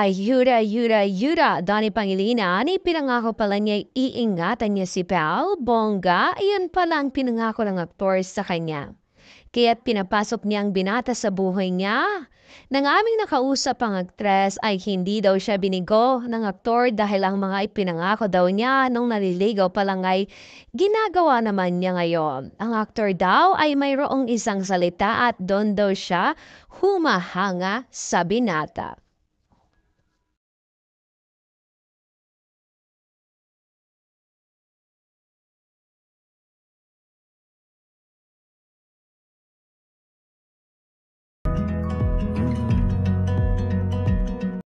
Ay, Yuda, Donnie Pangilinan, ipinangako pala niya iingatan niya si Pal, bongga, iyan pala ang pinangako ng aktor sa kanya. Kaya't pinapasok niya ang binata sa buhay niya. Nang aming nakausap ang aktres ay hindi daw siya binigo ng aktor dahil ang mga ipinangako daw niya nung naliligaw pa lang ay ginagawa naman niya ngayon. Ang aktor daw ay mayroong isang salita at doon daw siya humahanga sa binata.